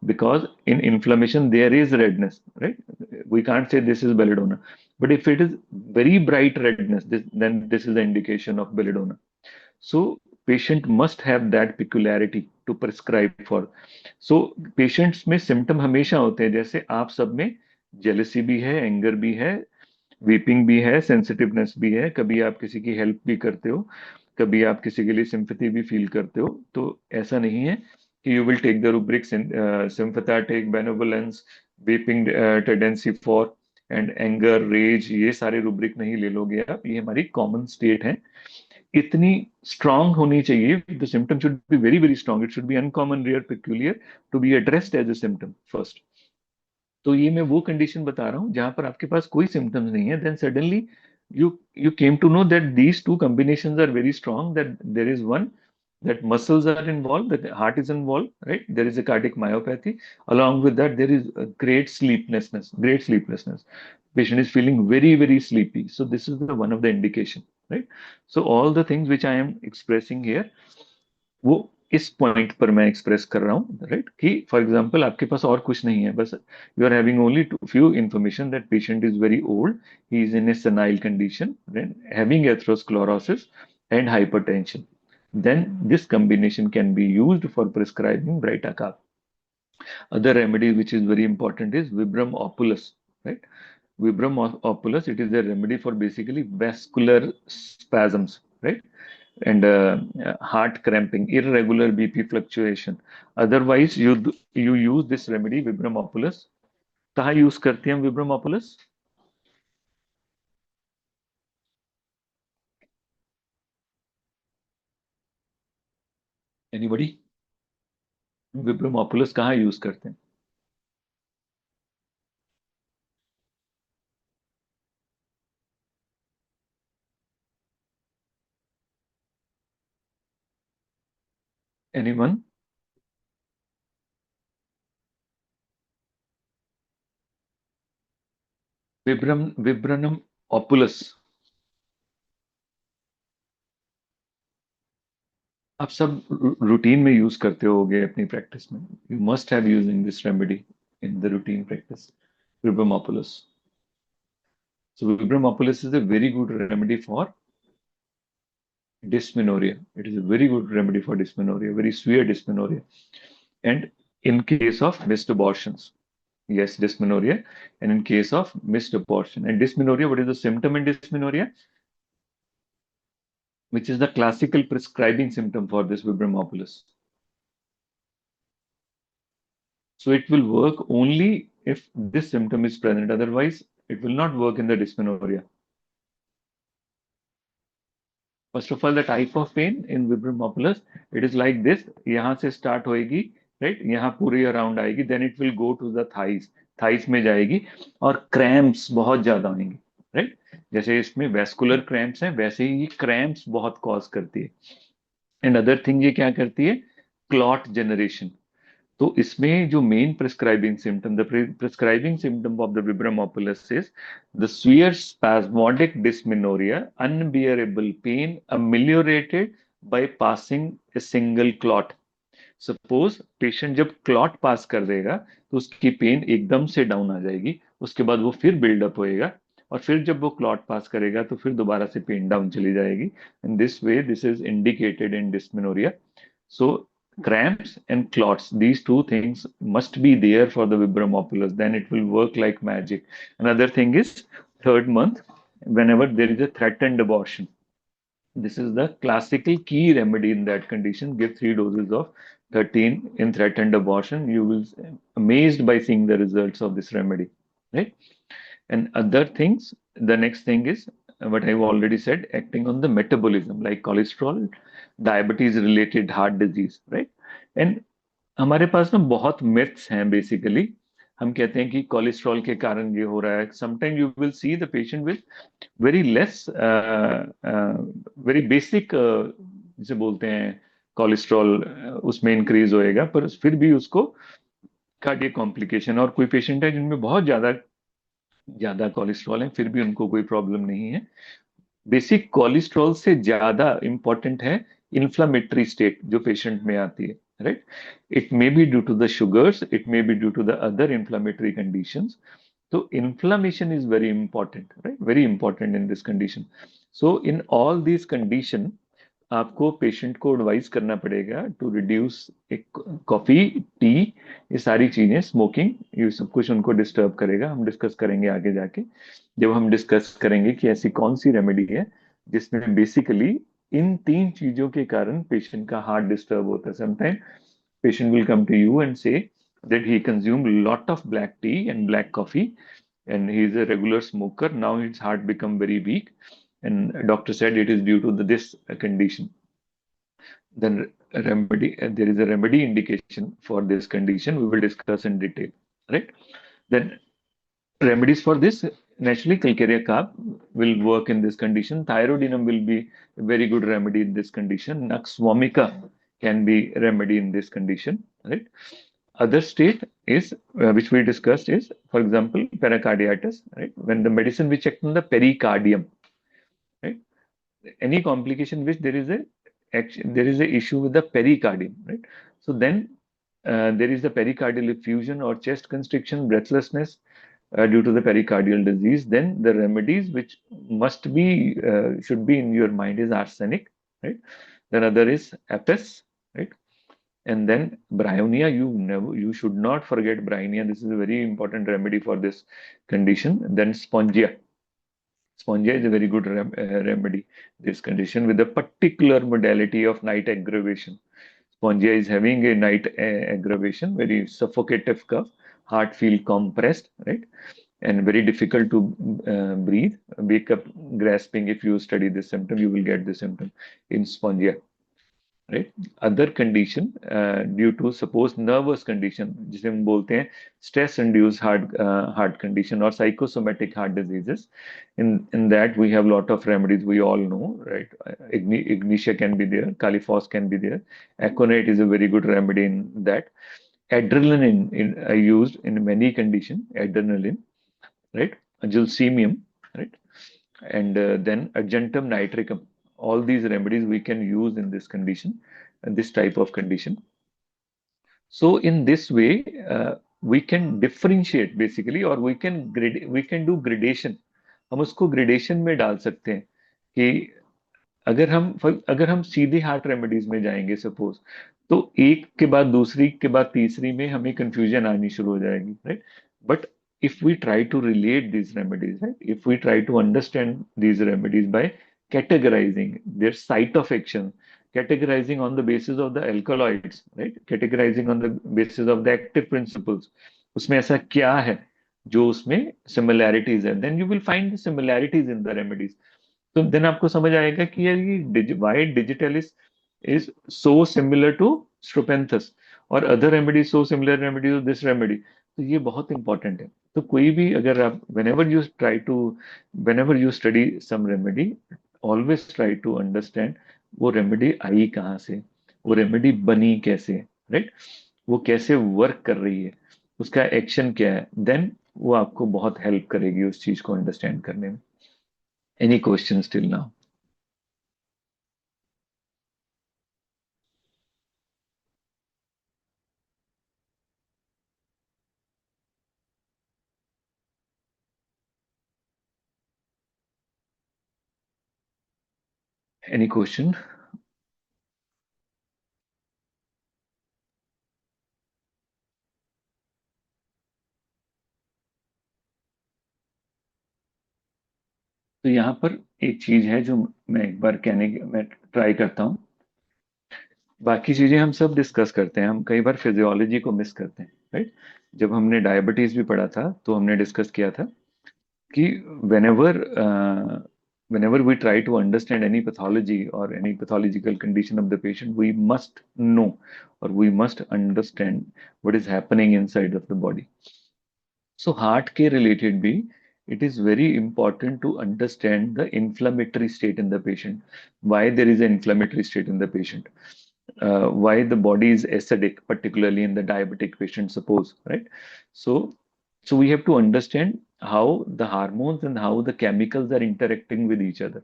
because in inflammation there is redness, right? We can't say this is belladonna. But if it is very bright redness, then this is the indication of belladonna. So patient must have that peculiarity to prescribe for. So patients में symptom हमेशा होते हैं. जैसे आप सब में jealousy भी है, anger भी है, वीपिंग भी है, सेंसिटिवनेस भी है, कभी आप किसी की हेल्प भी करते हो, कभी आप किसी के लिए सिंपैथी भी फील करते हो. तो ऐसा नहीं है कि you will take the rubric sympathetic, benevolence, weeping tendency for and anger, rage, ये सारे रूब्रिक नहीं ले लोगे आप. ये हमारी कॉमन स्टेट है. इतनी स्ट्रांग होनी चाहिए. The symptom should be very very strong. It should be uncommon, rare, peculiar to be addressed as a symptom first. तो ये मैं वो कंडीशन बता रहा हूँ जहां पर आपके पास कोई सिम्टम्स नहीं है. Then suddenly you came to know that these two combinations are very strong, that there is one, that muscles are involved, that the heart is involved, right? There is a cardiac myopathy. Along with that, there is a great sleeplessness. Patient is feeling very very sleepy. So this is the one of the indication, right? So all the things which I am expressing here, वो इस पॉइंट पर मैं एक्सप्रेस कर रहा हूँ, राइट? कि फॉर एग्जांपल आपके पास और कुछ नहीं है, बस you are having only few information that patient is very old, he is in a senile condition, having atherosclerosis and hypertension. Then this combination can be used for prescribing Britacarb. Other remedy which is very important is Vibram opulus, right? Vibram opulus, it is a remedy for basically vascular spasms, right? And heart cramping, irregular BP fluctuation. Otherwise, you use this remedy, Vibram opulus. कहाँ यूज करते हैं हम Vibram opulus? Anybody? Vibram opulus कहाँ यूज करते हैं? Anyone? Vibranum opulus. आप सब रूटीन में यूज करते होगे अपनी प्रैक्टिस में. You must have using this remedy in the routine practice, Vibram opulus. So Vibram opulus is a very good remedy for dysmenorrhea. It is a very good remedy for dysmenorrhea, very severe dysmenorrhea. And in case of missed abortions, yes, dysmenorrhea, and in case of missed abortion. And dysmenorrhea, what is the symptom in dysmenorrhea? Which is the classical prescribing symptom for this Vibram opulus. So it will work only if this symptom is present. Otherwise, it will not work in the dysmenorrhea. First of all, the type of pain in Vibram opulus, it is like this. यहाँ से start होएगी, right? यहाँ पूरी around आएगी. Then it will go to the thighs. Thighs में जाएगी और cramps बहुत ज्यादा आएंगे, right? जैसे इसमें vascular cramps हैं, वैसे ही cramps बहुत cause करती है. And other thing ये क्या करती है? Clot generation. तो इसमें जो main prescribing symptom, the prescribing symptom of the viburnum opulus is the severe spasmodic dysmenorrhoea, unbearable pain, ameliorated by passing a single clot. Suppose patient जब क्लॉट पास कर देगा तो उसकी पेन एकदम से डाउन आ जाएगी, उसके बाद वो फिर बिल्डअप होएगा, और फिर जब वो क्लॉट पास करेगा तो फिर दोबारा से पेन डाउन चली जाएगी। In this way this is indicated in dysmenorrhoea. So cramps and clots, these two things must be there for the vibram opulus. Then it will work like magic. Another thing is third month, whenever there is a threatened abortion. This is the classical key remedy in that condition. Give 3 doses of 13 in threatened abortion. You will be amazed by seeing the results of this remedy, right? And other things, the next thing is what I've already said, acting on the metabolism, like cholesterol, diabetes related heart disease, right? And हमारे पास ना बहुत मिथ्स हैं बेसिकली। हम कहते हैं कि कोलेस्ट्रॉल के कारण ये हो रहा है। Sometime you will see the patient with very less, very basic, जिसे बोलते हैं कोलेस्ट्रॉल, उसमें इंक्रीज होएगा, पर फिर भी उसको कार्डियक कॉम्प्लिकेशन। और कोई पेशेंट है जिनमें बहुत ज्यादा ज्यादा कोलेस्ट्रॉल है, फिर भी उनको कोई प्रॉब्लम नहीं है। बेसिक कोलेस्ट्रॉल से ज्यादा इंपॉर्टेंट है इन्फ्लामेटरी स्टेट जो पेशेंट में आती है, right? It may be due to the sugars, it may be due to the other inflammatory conditions. So inflammation is very important, right? Very important in this condition. So in all these condition, आपको पेशेंट को एडवाइस करना पड़ेगा टू रिड्यूस कॉफी, टी, ये सारी चीजें, स्मोकिंग, ये सब कुछ उनको डिस्टर्ब करेगा। हम डिस्कस करेंगे आगे जाके, जब हम डिस्कस करेंगे कि ऐसी कौन सी रेमेडी है जिसमें बेसिकली इन 3 चीजों के कारण पेशेंट का हार्ट डिस्टर्ब होता है। Sometime patient will come to you and say that he consumed a lot of black tea and black coffee and he is a regular smoker. Now his heart become very weak and doctor said it is due to this condition. Then remedy, there is a remedy indication for this condition. We will discuss in detail, right? Then remedies for this, naturally calcarea carb will work in this condition. Thyroidinum will be a very good remedy in this condition. Nux vomica can be remedy in this condition, right? Other state is which we discussed is, for example, pericarditis, right? When the medicine which acts on the pericardium, right? Any complication which there is a issue with the pericardium, right? So then there is the pericardial effusion or chest constriction, breathlessness due to the pericardial disease. Then the remedies which must be should be in your mind is arsenic, right? Then other is apis, right? And then bryonia, you should not forget bryonia. This is a very important remedy for this condition. Then spongia. Spongia is a very good remedy this condition with a particular modality of night aggravation. Spongia is having a night aggravation, very suffocative cough, heart feel compressed, right? And very difficult to breathe, wake up grasping. If you study this symptom, you will get this symptom in spongia, right? Other condition due to suppose nervous condition, जिसे हम बोलते हैं stress induced heart condition or psychosomatic heart diseases. In that we have lot of remedies we all know, right? Ignitia can be there, Califos can be there, Aconite is a very good remedy in that. Adrenaline used in many condition, adrenaline, right? Gilsemium, right? And then argentum nitricum. All these remedies we can use in this condition, this type of condition. So in this way, we can differentiate basically, or we can do gradation. हम उसको gradation में डाल सकते हैं कि अगर हम सीधे हार्ट रेमेडीज में जाएंगे सपोज, तो एक के बाद दूसरी के बाद तीसरी में हमें कंफ्यूजन आनी शुरू हो जाएगी, right? But if we try to relate these remedies, right? If we try to understand these remedies by categorizing their site of action, categorizing on the basis of the alkaloids, right? Categorizing on the basis of the active principles, उसमें ऐसा क्या है जो उसमें similarities है, then you will find the similarities in the remedies. तो देन आपको समझ आएगा कि यार ये why digitalis is so similar to strophanthus और other remedy so similar remedy to this remedy. तो ये बहुत इंपॉर्टेंट है। तो कोई भी अगर आप whenever you study some remedy, always try to understand वो रेमेडी आई कहाँ से, वो रेमेडी बनी कैसे, राइट? वो कैसे वर्क कर रही है, उसका एक्शन क्या है, देन वो आपको बहुत हेल्प करेगी उस चीज को अंडरस्टैंड करने में। Any questions till now? Any question? तो यहाँ पर एक चीज है जो मैं एक बार मैं ट्राई करता हूँ। बाकी चीजें हम सब डिस्कस करते हैं, हम कई बार फिजियोलॉजी को मिस करते हैं, राइट? जब हमने डायबिटीज भी पढ़ा था तो हमने डिस्कस किया था कि whenever whenever we try to understand any pathology or any pathological condition of the patient, we must know or we must understand what is happening inside of the body. So heart के related भी, it is very important to understand the inflammatory state in the patient. Why there is an inflammatory state in the patient? Why the body is acidic, particularly in the diabetic patient, suppose, right? So, so we have to understand how the hormones and how the chemicals are interacting with each other.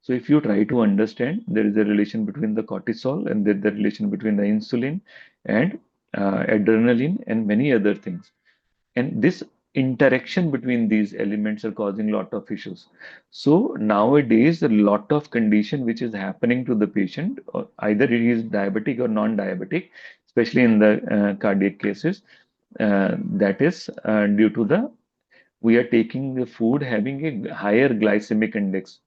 So if you try to understand, there is a relation between the cortisol and there's the relation between the insulin and adrenaline and many other things. And this interaction between these elements are causing a lot of issues. So nowadays a lot of condition which is happening to the patient, or either it is diabetic or non-diabetic, especially in the cardiac cases, that is due to the we are taking the food having a higher glycemic index,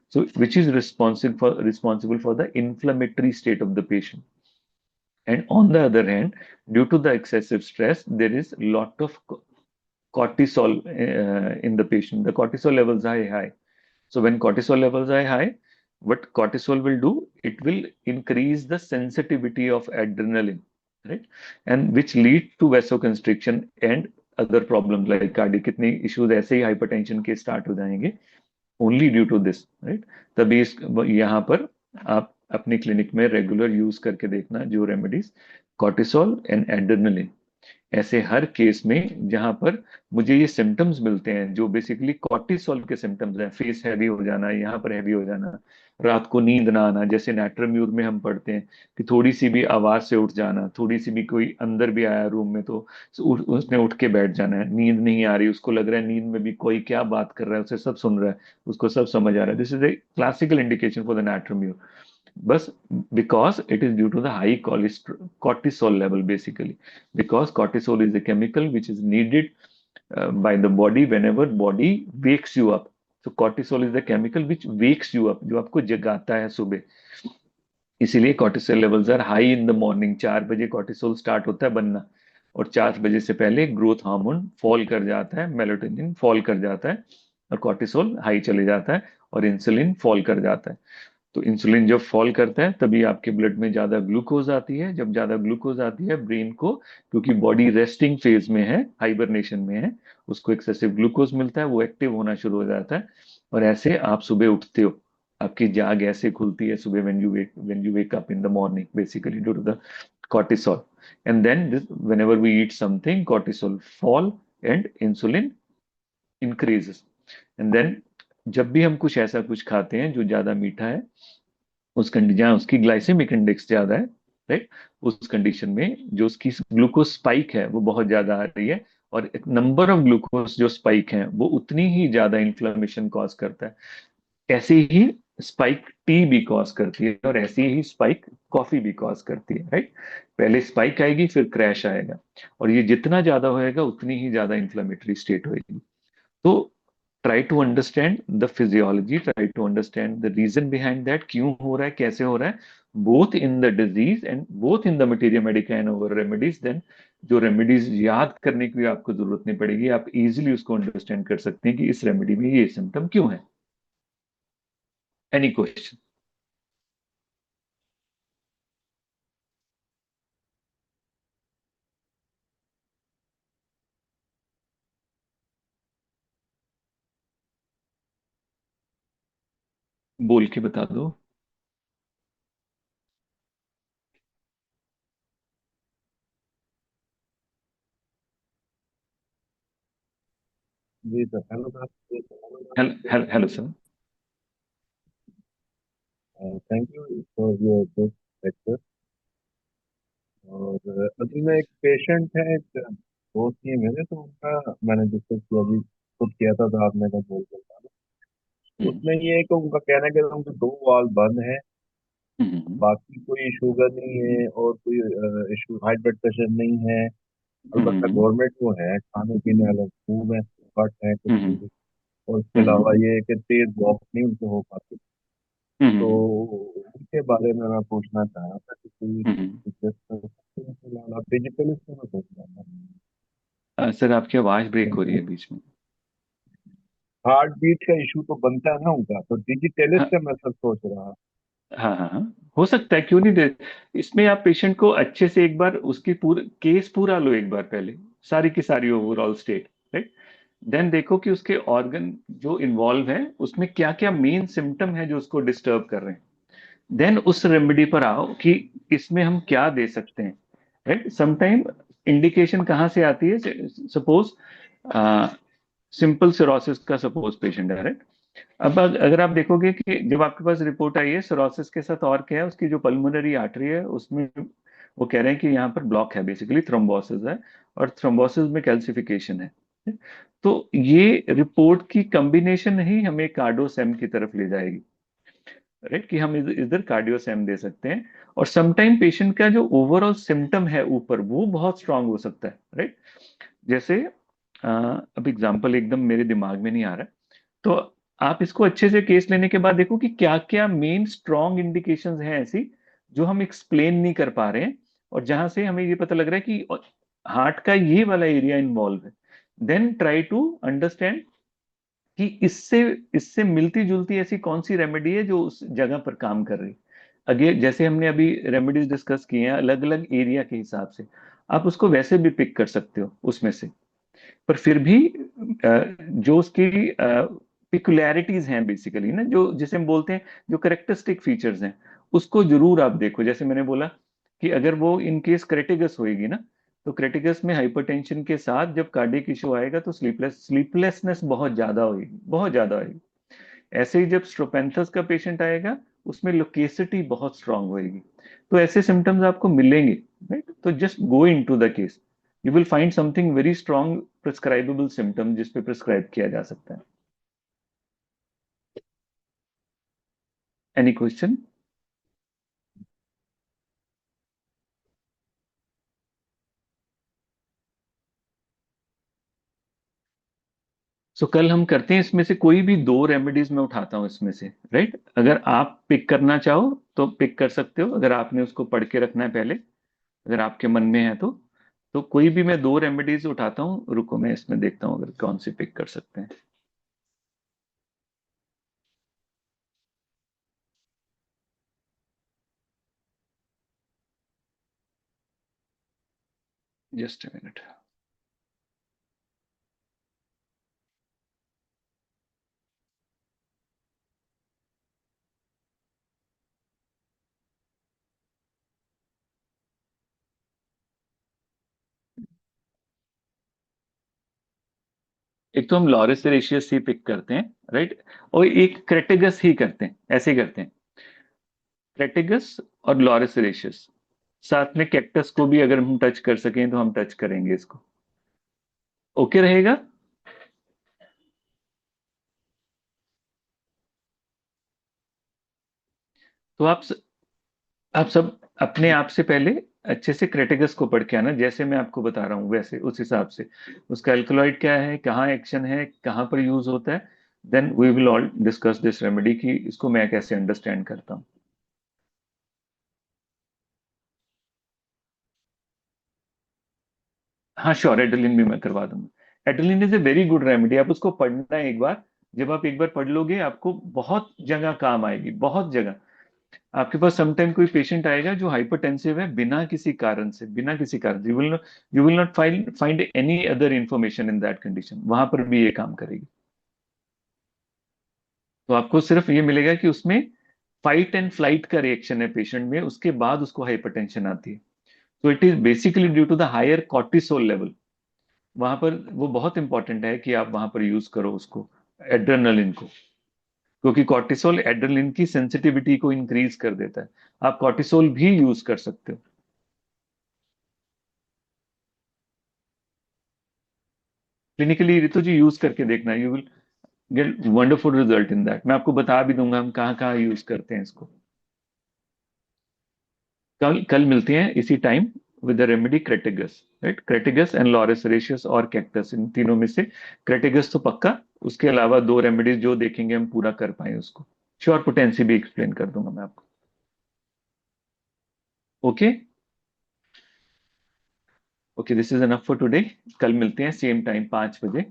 so which is responsible for the inflammatory state of the patient. And on the other hand, due to the excessive stress, there is a lot of cortisol in the patient. The cortisol levels are high. So when cortisol levels are high, what cortisol will do? It will increase the sensitivity of adrenaline, right? And which lead to vasoconstriction and other problems like cardiac कितने issues ऐसे ही hypertension के start हो जाएंगे only due to this, right? तभी यहाँ पर आप अपनी क्लिनिक में रेगुलर यूज करके देखना जो रेमेडीज, cortisol एंड एड्रेनलिन, ऐसे हर केस में जहां पर मुझे ये सिम्टम्स मिलते हैं जो बेसिकली कॉर्टिसोल के सिम्टम्स हैं, फेस हैवी हो जाना, यहाँ पर हैवी हो जाना, रात को नींद ना आना, जैसे नाट्रम्यूर में हम पढ़ते हैं कि थोड़ी सी भी आवाज से उठ जाना, थोड़ी सी भी कोई अंदर भी आया रूम में तो उसने उठ के बैठ जाना है, नींद नहीं आ रही, उसको लग रहा है नींद में भी कोई क्या बात कर रहा है उसे सब सुन रहा है, उसको सब समझ आ रहा है, this is a classical indication for the natrum mur. But because it is due to the high cortisol level, basically, because cortisol is a chemical which is needed by the body whenever body wakes you up. So cortisol is the chemical which wakes you up, जो आपको जगाता है सुबह. इसीलिए cortisol levels are high in the morning. 4 बजे cortisol स्टार्ट होता है बनना, और 4 बजे से पहले ग्रोथ हार्मोन फॉल कर जाता है, मेलेटोनिन फॉल कर जाता है, और cortisol हाई चले जाता है, और इंसुलिन फॉल कर जाता है. तो इंसुलिन जब फॉल करता है तभी आपके ब्लड में ज्यादा ग्लूकोज आती है, जब ज्यादा ग्लूकोज आती है ब्रेन को, क्योंकि बॉडी रेस्टिंग फेज में है, हाइबरनेशन में है, उसको एक्सेसिव ग्लूकोज मिलता है, वो एक्टिव होना शुरू हो जाता है, और ऐसे आप सुबह उठते हो, आपकी जाग ऐसे खुलती है सुबह when you wake up in the morning, basically due to the cortisol. And then whenever we eat something, cortisol fall and insulin increases. And then जब भी हम कुछ ऐसा कुछ खाते हैं जो ज्यादा मीठा है, उस कंडीशन जहाँ उसकी ग्लाइसेमिक इंडेक्स ज्यादा है, राइट, उस कंडीशन में जो उसकी ग्लूकोज स्पाइक है वो बहुत ज्यादा आ रही है, और नंबर ऑफ ग्लूकोज जो स्पाइक है वो उतनी ही ज्यादा इन्फ्लेमेशन कॉज करता है. ऐसी ही स्पाइक टी भी कॉज करती है, और ऐसी ही स्पाइक कॉफी भी कॉज करती है, राइट? पहले स्पाइक आएगी फिर क्रैश आएगा, और ये जितना ज्यादा होएगा उतनी ही ज्यादा इन्फ्लेमेटरी स्टेट होएगी. तो try to understand the physiology, try to understand the reason behind that, क्यों हो रहा है, कैसे हो रहा है, both in the disease and both in the materia medica and our remedies. Then जो रेमेडीज याद करने की भी आपको जरूरत नहीं पड़ेगी, आप इजीली उसको अंडरस्टैंड कर सकते हैं कि इस रेमेडी में ये सिम्टम क्यों है. Any question? बोल के बता दो. जी sir, hello sir. Hello hello sir. Thank you for your this lecture. और असल में एक पेशेंट है, एक दोस्त ही है मेरे, तो उनका मैंने डिस्कस किया, अभी खुद किया था तो आपने का बोल कर था. हम्म, उसमें ये है कि उनका कहना है कि उनके दो वाल बंद है, हम्म, बाकी कोई शुगर नहीं है और कोई इशू हाई ब्लड प्रेशर नहीं है। अलबत्ता हम्म, गवर्नमेंट वो है, खाने पीने वाला खूब है, कट है कुछ हम्म, चीजें। और उसके हम्म, अलावा ये है कि तेज वॉक नहीं उनसे हो पाती। तो हम्म, उनके बारे में मैं पूछना चाह रहा था कि कोई हम्म। suggest कर सकते हैं फिलहाल डिजिटल इसमें मैं सोच रहा था। सर आपकी आवाज ब्रेक हो रही है बीच में। हार्ट बीट का इशू तो बनता है ना उनका, तो डिजिटलिस्ट हाँ, से मैं सब सोच रहा। हाँ, हाँ, हाँ, हो सकता है, क्यों नहीं दे। इसमें आप पेशेंट को अच्छे से एक बार उसकी पूरा केस पूरा लो, एक बार पहले सारी की सारी ओवरऑल स्टेट, राइट। देन देखो कि उसके ऑर्गन जो इन्वॉल्व है उसमें क्या क्या मेन सिम्टम है जो उसको डिस्टर्ब कर रहे हैं। देन उस रेमेडी पर आओ कि इसमें हम क्या दे सकते हैं, राइट। समटाइम इंडिकेशन कहाँ से आती है। सपोज सिंपल सिरोसिस का सपोज पेशेंट है, राइट। अब अगर आप देखोगे कि जब आपके पास रिपोर्ट आई है सिरोसिस के साथ और क्या है, उसकी जो पल्मोनरी आर्टरी है उसमें वो कह रहे हैं कि यहाँ पर ब्लॉक है, बेसिकली थ्रोम्बोसिस है, और थ्रोम्बोसिस में कैल्सिफिकेशन है। तो ये रिपोर्ट की कॉम्बिनेशन ही हमें कार्डोसेम की तरफ ले जाएगी, राइट, कि हम इधर कार्डियोसेम दे सकते हैं। और समटाइम पेशेंट का जो ओवरऑल सिम्टम है ऊपर वो बहुत स्ट्रांग हो सकता है, राइट। जैसे अब एग्जांपल एकदम मेरे दिमाग में नहीं आ रहा है, तो आप इसको अच्छे से केस लेने के बाद देखो कि क्या क्या मेन स्ट्रॉन्ग इंडिकेशंस हैं ऐसी जो हम एक्सप्लेन नहीं कर पा रहे हैं, और जहां से हमें ये पता लग रहा है कि हार्ट का ये वाला एरिया इन्वॉल्व है। देन ट्राई टू अंडरस्टैंड कि इससे इससे मिलती जुलती ऐसी कौन सी रेमेडी है जो उस जगह पर काम कर रही है। अगे जैसे हमने अभी रेमेडीज डिस्कस किए हैं अलग अलग एरिया के हिसाब से, आप उसको वैसे भी पिक कर सकते हो उसमें से। पर फिर भी जो उसकी पिकुलैरिटीज हैं बेसिकली ना, जो जिसे हम बोलते हैं जो करेक्टरिस्टिक फीचर्स हैं, उसको जरूर आप देखो। जैसे मैंने बोला कि अगर वो इन केस क्रेटिगस होएगी ना, तो क्रेटिगस में हाइपरटेंशन के साथ जब कार्डियक इशू आएगा तो स्लीपलेसनेस बहुत ज्यादा होगी, बहुत ज्यादा होगी। ऐसे ही जब स्ट्रोपेंथस का पेशेंट आएगा उसमें लोकेसिटी बहुत स्ट्रांग होएगी। तो ऐसे सिम्टम्स आपको मिलेंगे, राइट। तो just go into the case, you will find something very strong prescribable symptom जिस पे प्रिस्क्राइब किया जा सकता है। Any question. सो कल हम करते हैं इसमें से कोई भी दो रेमेडीज मैं उठाता हूं इसमें से, राइट। अगर आप पिक करना चाहो तो पिक कर सकते हो, अगर आपने उसको पढ़ के रखना है पहले, अगर आपके मन में है तो कोई भी मैं दो रेमेडीज उठाता हूँ। रुको मैं इसमें देखता हूँ अगर कौन सी पिक कर सकते हैं। Just a minute. एक तो हम लॉरिस एरेशियस ही पिक करते हैं, राइट। और एक क्रेटिगस ही करते हैं, ऐसे ही करते हैं। क्रेटिगस और लॉरिस एरेशियस, साथ में कैक्टस को भी अगर हम टच कर सकें तो हम टच करेंगे इसको। ओके रहेगा। तो आप सब अपने आप से पहले अच्छे से क्रेटिगस को पढ़ के आना, जैसे मैं आपको बता रहा हूँ वैसे उस हिसाब से उसका एल्कलॉइड क्या है, कहाँ एक्शन है, कहाँ पर यूज होता है। Then we will all discuss this remedy कि इसको मैं कैसे अंडरस्टैंड करता हूँ। हाँ श्योर, एड्रेलिन भी मैं करवा दूंगा। Adrenaline is a very good remedy, आप उसको पढ़ना है एक बार। जब आप एक बार पढ़ लोगे आपको बहुत जगह काम आएगी, बहुत जगह। आपके पास समटाइम कोई पेशेंट आएगा जो हाइपरटेंसिव है बिना किसी कारण से, बिना किसी कारण, you will not find any other information in that condition, वहां पर भी ये काम करेगी। तो आपको सिर्फ ये मिलेगा कि उसमें फाइट एंड फ्लाइट का रिएक्शन है पेशेंट में, उसके बाद उसको हाइपरटेंशन आती है। तो it is basically due to the higher cortisol level. वहां पर वो बहुत इंपॉर्टेंट है कि आप वहां पर यूज करो उसको, एड्रेनलिन को, क्योंकि कॉर्टिसोल एड्रेनलिन की सेंसिटिविटी को इंक्रीज कर देता है। आप कॉर्टिसोल भी यूज कर सकते हो। क्लिनिकली ऋतु जी यूज करके देखना, you will get wonderful result in that. मैं आपको बता भी दूंगा हम कहाँ कहाँ यूज करते हैं इसको। कल कल मिलते हैं इसी time with the remedy crataegus, right? Crataegus and laurocerasus और कैक्टस, इन तीनों में से क्रेटिगस तो पक्का, उसके अलावा दो रेमेडीज जो देखेंगे हम पूरा कर पाए उसको। श्योर पोटेंसी भी एक्सप्लेन कर दूंगा मैं आपको। Okay, okay, this is enough for today. कल मिलते हैं सेम टाइम 5 बजे।